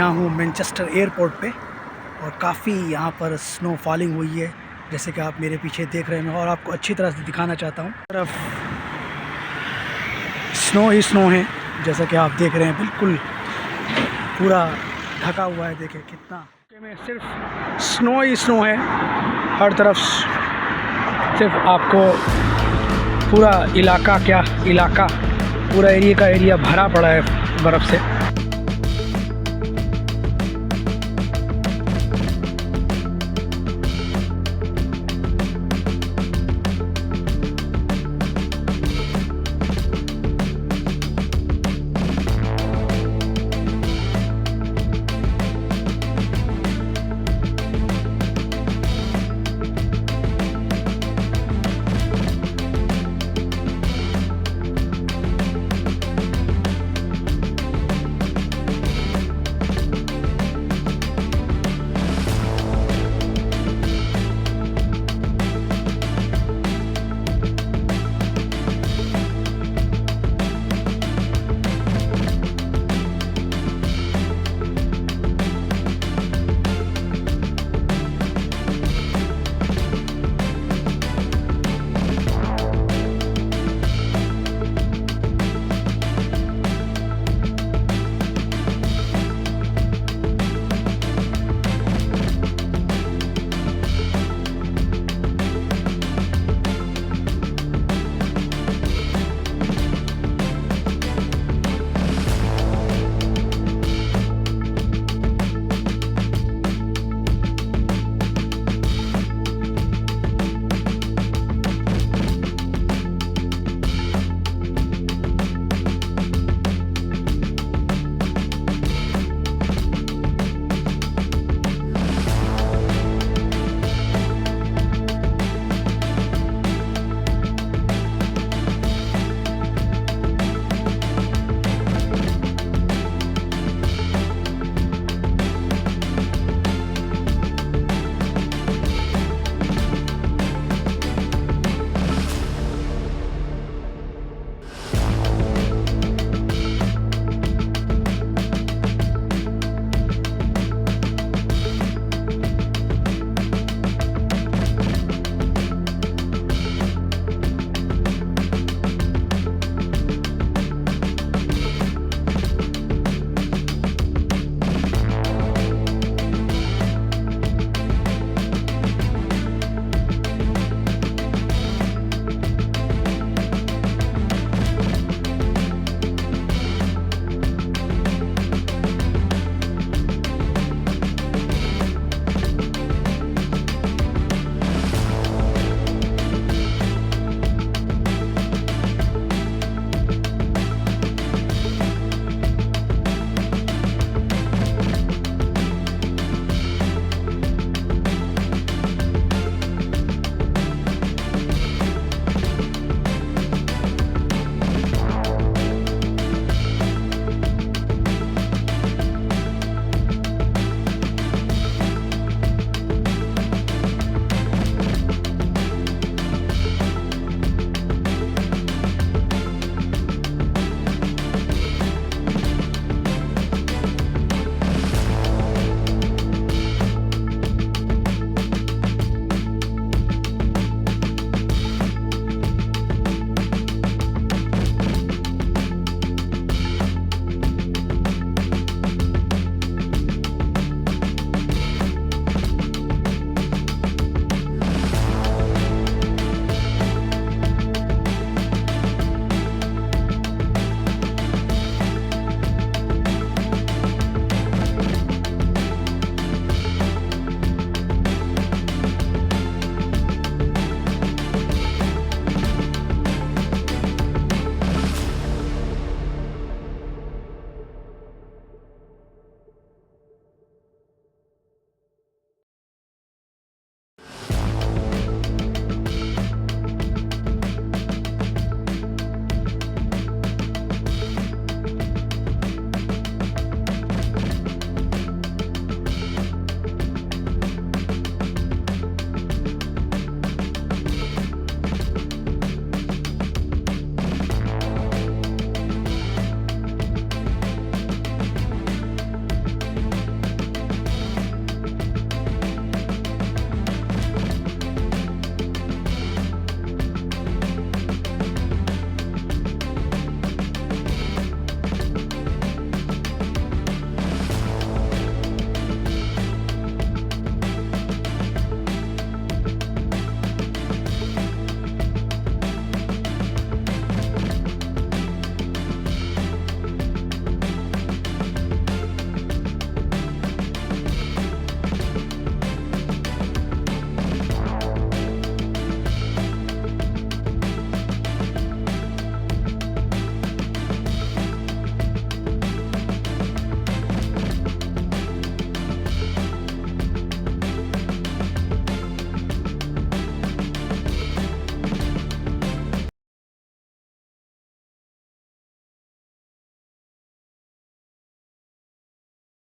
यहाँ हूँ Manchester airport पे और काफ़ी यहाँ पर स्नो फॉलिंग हुई है, जैसे कि आप मेरे पीछे देख रहे हैं। और आपको अच्छी तरह से दिखाना चाहता हूँ, तरफ स्नो ही स्नो है, जैसा कि आप देख रहे हैं, बिल्कुल पूरा ढका हुआ है। देखिए कितना में सिर्फ स्नो ही स्नो है हर तरफ। सिर्फ आपको पूरा इलाका पूरा एरिया का एरिया भरा पड़ा है बर्फ़ से।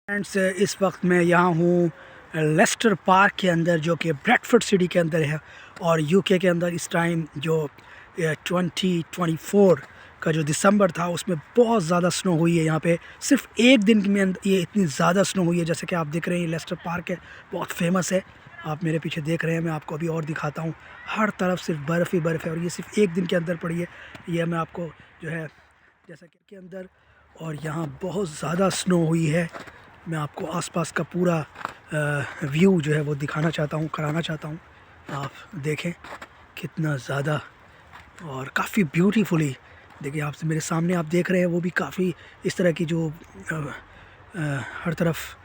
फ्रेंड्स, इस वक्त मैं यहाँ हूँ लेस्टर पार्क के अंदर, जो कि ब्रैडफोर्ड सिटी के अंदर है। और यूके के अंदर इस टाइम जो 2024 का जो दिसंबर था, उसमें बहुत ज़्यादा स्नो हुई है। यहाँ पे सिर्फ एक दिन में ये इतनी ज़्यादा स्नो हुई है। जैसे कि आप देख रहे हैं, ये लेस्टर पार्क है, बहुत फेमस है। आप मेरे पीछे देख रहे हैं, मैं आपको अभी और दिखाता हूँ। हर तरफ सिर्फ बर्फ़ ही बर्फ़ है, और ये सिर्फ एक दिन के अंदर पड़ी है। ये मैं आपको जो है जैसा कि के अंदर, और यहाँ बहुत ज़्यादा स्नो हुई है। मैं आपको आसपास का पूरा व्यू जो है वो दिखाना चाहता हूँ, कराना चाहता हूँ। आप देखें कितना ज़्यादा, और काफ़ी ब्यूटीफुली। देखिए, आप मेरे सामने आप देख रहे हैं, वो भी काफ़ी इस तरह की जो हर तरफ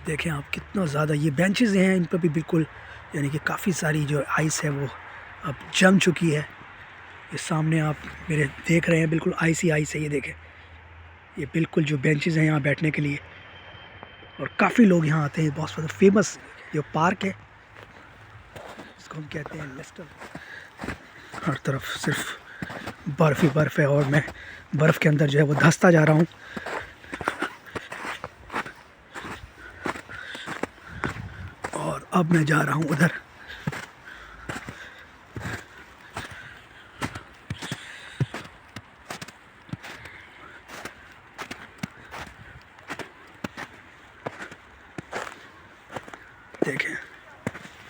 देखें आप कितना ज़्यादा। ये बेंचेस हैं, इन पर भी बिल्कुल यानी कि काफ़ी सारी जो आइस है वो अब जम चुकी है। ये सामने आप मेरे देख रहे हैं, बिल्कुल आइस ही आइस है। ये देखें, ये बिल्कुल जो बेंचेस हैं यहाँ बैठने के लिए, और काफ़ी लोग यहाँ आते हैं। बहुत ज़्यादा फेमस जो पार्क है, इसको हम कहते हैं लेस्टर। हर तरफ सिर्फ बर्फ़ ही बर्फ़ है, और मैं बर्फ़ के अंदर जो है वो धंसता जा रहा हूँ। और अब मैं जा रहा हूँ उधर। देखें,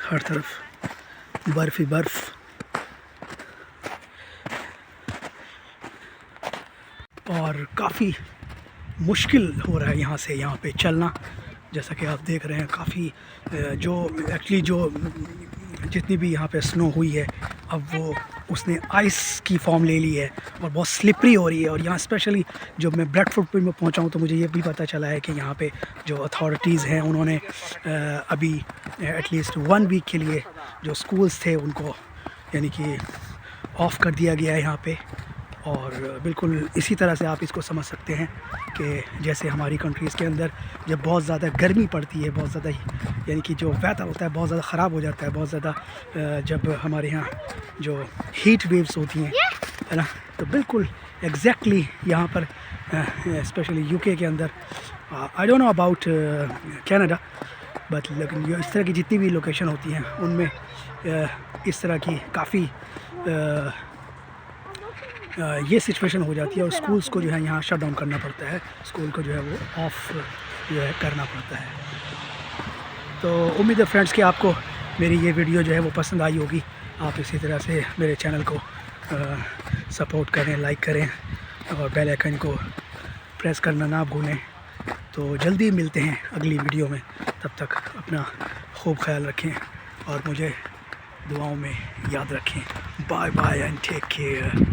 हर तरफ बर्फ़ ही बर्फ़। और काफ़ी मुश्किल हो रहा है यहाँ से यहाँ पे चलना। जैसा कि आप देख रहे हैं, काफ़ी जो एक्चुअली जो जितनी भी यहाँ पे स्नो हुई है, अब वो उसने आइस की फॉर्म ले ली है, और बहुत स्लिपरी हो रही है। और यहाँ स्पेशली जब मैं ब्रैडफोर्ड पे मैं पहुँचा हूँ, तो मुझे ये भी पता चला है कि यहाँ पे जो अथॉरिटीज़ हैं, उन्होंने अभी एटलीस्ट 1 वीक के लिए जो स्कूल्स थे उनको यानी कि ऑफ़ कर दिया गया है यहाँ पे। और बिल्कुल इसी तरह से आप इसको समझ सकते हैं कि जैसे हमारी कंट्रीज़ के अंदर जब बहुत ज़्यादा गर्मी पड़ती है, बहुत ज़्यादा यानी कि जो वेदर होता है बहुत ज़्यादा ख़राब हो जाता है, बहुत ज़्यादा जब हमारे यहाँ जो हीट वेव्स होती हैं, है ना, तो बिल्कुल एग्जैक्टली यहाँ पर स्पेशली यूके के अंदर, I don't know about Canada, but लेकिन ये इस तरह की जितनी भी लोकेशन होती हैं उनमें इस तरह की काफ़ी ये सिचुएशन हो जाती है। और स्कूल्स को जो है यहाँ शट डाउन करना पड़ता है, स्कूल को जो है वो ऑफ जो है करना पड़ता है। तो उम्मीद है फ्रेंड्स कि आपको मेरी ये वीडियो जो है वो पसंद आई होगी। आप इसी तरह से मेरे चैनल को सपोर्ट करें, लाइक करें, और बेल आइकन को प्रेस करना ना भूलें। तो जल्दी मिलते हैं अगली वीडियो में। तब तक अपना खूब ख्याल रखें और मुझे दुआओं में याद रखें। Bye bye and take care.